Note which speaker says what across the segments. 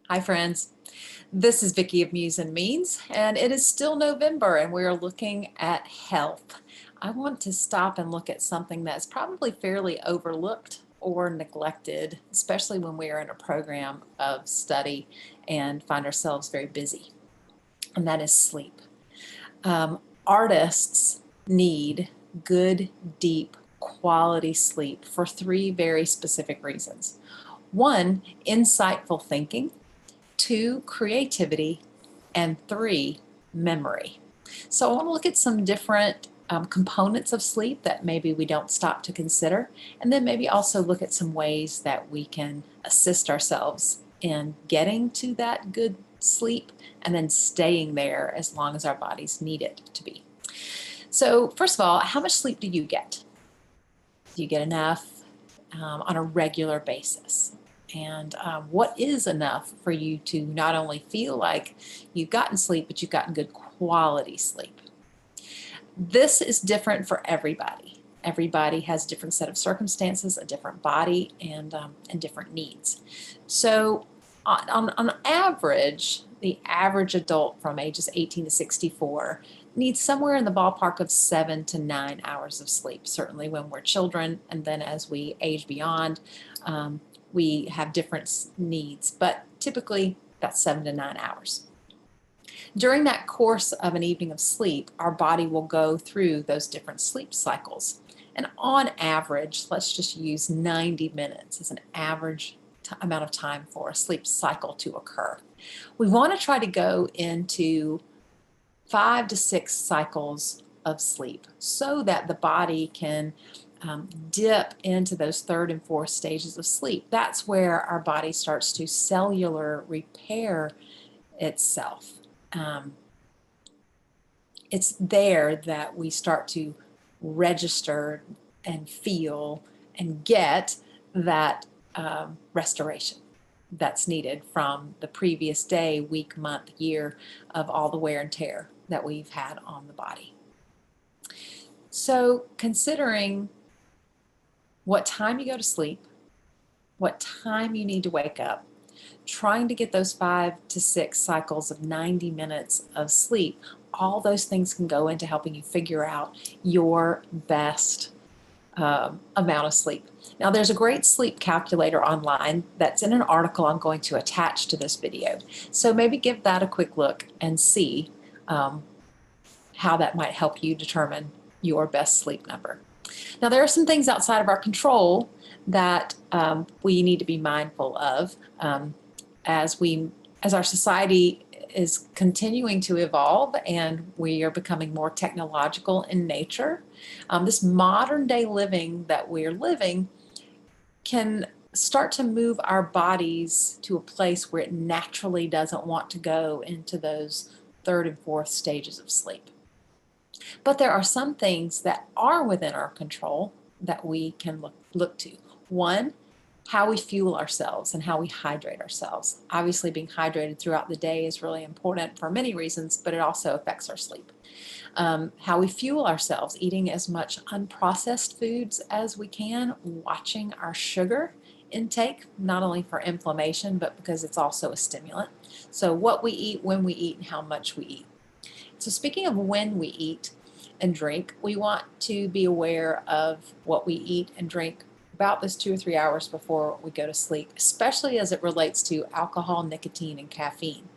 Speaker 1: Hi friends, this is Vicky of Muse and Means, and it is still November and we're looking at health. I want to stop and look at something that's probably fairly overlooked or neglected, especially when we are in a program of study and find ourselves very busy, and that is sleep. Artists need good, deep, quality sleep for three very specific reasons. One, insightful thinking. Two, creativity, and three, memory. So I want to look at some different components of sleep that maybe we don't stop to consider, and then maybe also look at some ways that we can assist ourselves in getting to that good sleep and then staying there as long as our bodies need it to be. So first of all, how much sleep do you get? Do you get enough on a regular basis? And what is enough for you to not only feel like you've gotten sleep, but you've gotten good quality sleep? This is different for everybody. Everybody has a different set of circumstances, a different body, and different needs. So on average, the average adult from ages 18 to 64 needs somewhere in the ballpark of 7 to 9 hours of sleep, certainly when we're children, and then as we age beyond, we have different needs, but typically that's 7 to 9 hours. During that course of an evening of sleep, our body will go through those different sleep cycles. And on average, let's just use 90 minutes as an average amount of time for a sleep cycle to occur. We want to try to go into 5 to 6 cycles of sleep so that the body can dip into those third and fourth stages of sleep. That's where our body starts to cellular repair itself. It's there that we start to register and feel and get that restoration that's needed from the previous day, week, month, year of all the wear and tear that we've had on the body. So considering what time you go to sleep, what time you need to wake up, trying to get those 5 to 6 cycles of 90 minutes of sleep, all those things can go into helping you figure out your best amount of sleep. Now, there's a great sleep calculator online that's in an article I'm going to attach to this video. So maybe give that a quick look and see how that might help you determine your best sleep number. Now, there are some things outside of our control that we need to be mindful of as our society is continuing to evolve and we are becoming more technological in nature. This modern day living that we're living can start to move our bodies to a place where it naturally doesn't want to go into those third and fourth stages of sleep. But there are some things that are within our control that we can look to. One, how we fuel ourselves and how we hydrate ourselves. Obviously, being hydrated throughout the day is really important for many reasons, but it also affects our sleep. How we fuel ourselves, eating as much unprocessed foods as we can, watching our sugar intake, not only for inflammation, but because it's also a stimulant. So what we eat, when we eat, and how much we eat. So speaking of when we eat and drink, we want to be aware of what we eat and drink about this 2 or 3 hours before we go to sleep, especially as it relates to alcohol, nicotine, and caffeine.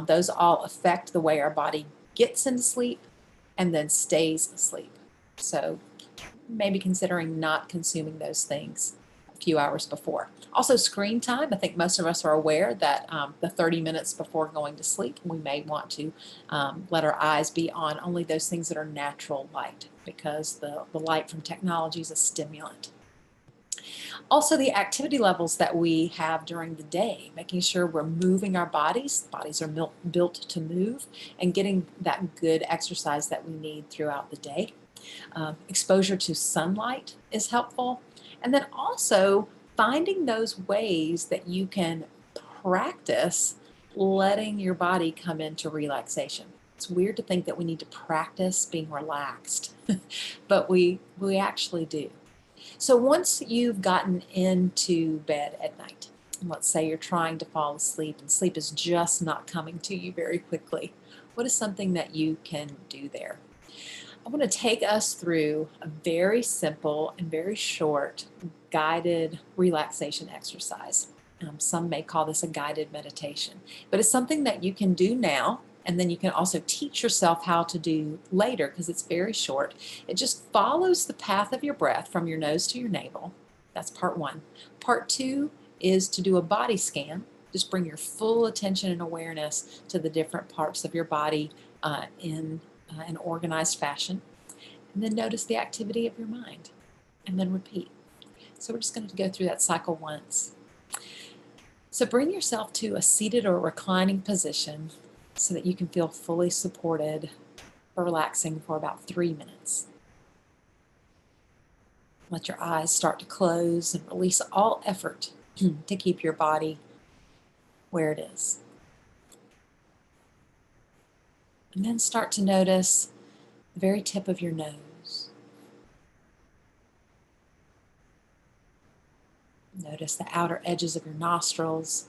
Speaker 1: Those all affect the way our body gets into sleep and then stays asleep. So maybe considering not consuming those things a few hours before. Also, screen time. I think most of us are aware that the 30 minutes before going to sleep, we may want to let our eyes be on only those things that are natural light, because the light from technology is a stimulant. Also, the activity levels that we have during the day, making sure we're moving our bodies. Bodies are built to move, and getting that good exercise that we need throughout the day. Exposure to sunlight is helpful. And then also finding those ways that you can practice letting your body come into relaxation. It's weird to think that we need to practice being relaxed, but we actually do. So once you've gotten into bed at night Let's say you're trying to fall asleep and sleep is just not coming to you very quickly. What is something that you can do there? I want to take us through a very simple and very short guided relaxation exercise. Some may call this a guided meditation, but it's something that you can do now, and then you can also teach yourself how to do later because it's very short. It just follows the path of your breath from your nose to your navel. That's part one. Part two is to do a body scan. Just bring your full attention and awareness to the different parts of your body in an organized fashion. And then notice the activity of your mind, and then repeat. So we're just going to go through that cycle once. So bring yourself to a seated or reclining position so that you can feel fully supported for relaxing for about 3 minutes. Let your eyes start to close and release all effort to keep your body where it is. And then start to notice the very tip of your nose. Notice the outer edges of your nostrils.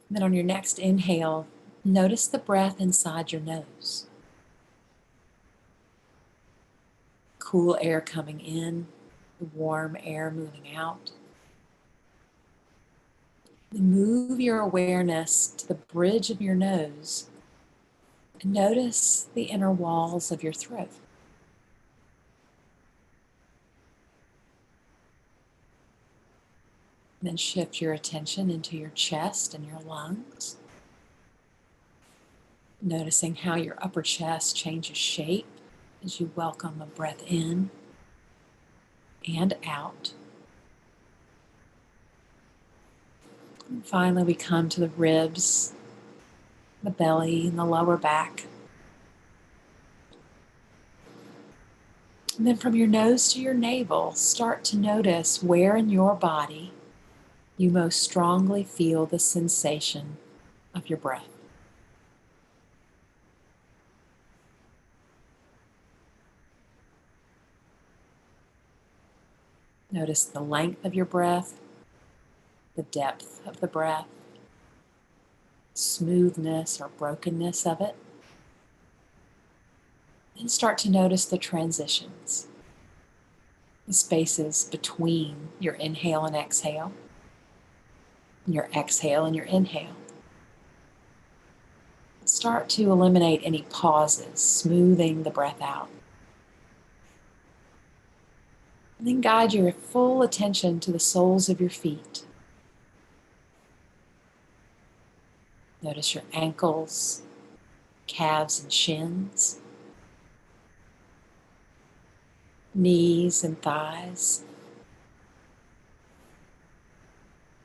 Speaker 1: And then on your next inhale, notice the breath inside your nose. Cool air coming in, warm air moving out. Then move your awareness to the bridge of your nose and notice the inner walls of your throat. Then shift your attention into your chest and your lungs, noticing how your upper chest changes shape as you welcome a breath in and out. And finally, we come to the ribs, the belly, and the lower back. And then from your nose to your navel, start to notice where in your body you most strongly feel the sensation of your breath. Notice the length of your breath, the depth of the breath, smoothness or brokenness of it. Then start to notice the transitions, the spaces between your inhale and exhale, your exhale and your inhale. Start to eliminate any pauses, smoothing the breath out. And then guide your full attention to the soles of your feet. Notice your ankles, calves and shins, knees and thighs,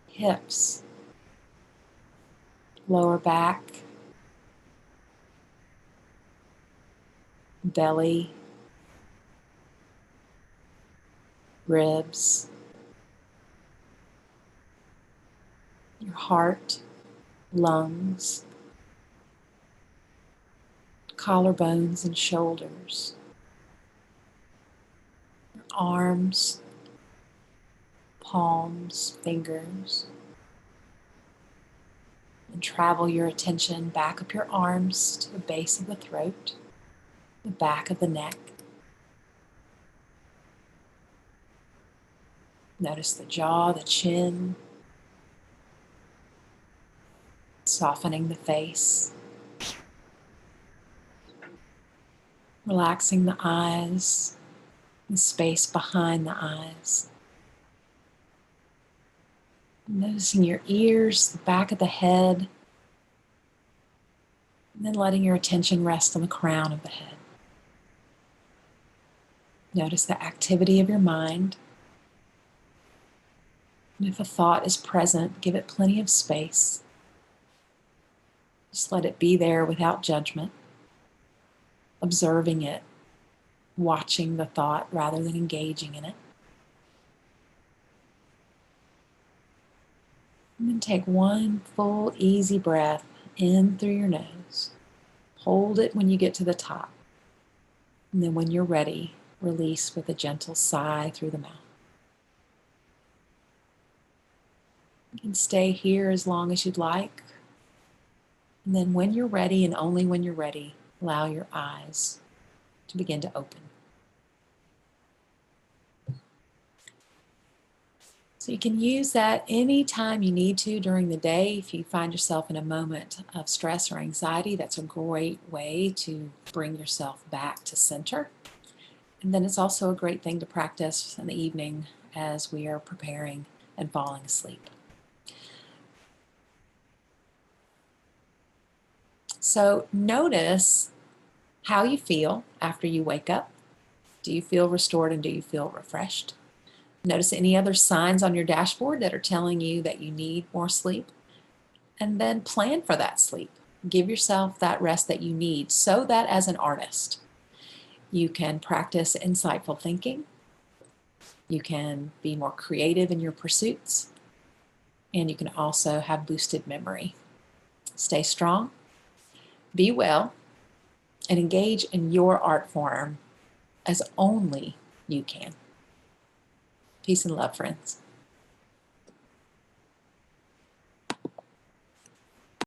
Speaker 1: hips, lower back, belly, ribs, your heart, lungs, collarbones and shoulders, your arms, palms, fingers, and travel your attention back up your arms to the base of the throat, the back of the neck. Notice the jaw, the chin, softening the face, relaxing the eyes, the space behind the eyes. Noticing your ears, the back of the head, and then letting your attention rest on the crown of the head. Notice the activity of your mind. And if a thought is present, give it plenty of space. Just let it be there without judgment, observing it, watching the thought rather than engaging in it. And then take one full, easy breath in through your nose. Hold it when you get to the top. And then when you're ready, release with a gentle sigh through the mouth. You can stay here as long as you'd like. And then when you're ready, and only when you're ready, allow your eyes to begin to open. So you can use that anytime you need to during the day. If you find yourself in a moment of stress or anxiety, that's a great way to bring yourself back to center. And then it's also a great thing to practice in the evening as we are preparing and falling asleep. So notice how you feel after you wake up. Do you feel restored and do you feel refreshed? Notice any other signs on your dashboard that are telling you that you need more sleep. And then plan for that sleep. Give yourself that rest that you need so that as an artist, you can practice insightful thinking. You can be more creative in your pursuits. And you can also have boosted memory. Stay strong, be well, and engage in your art form as only you can. Peace and love, friends.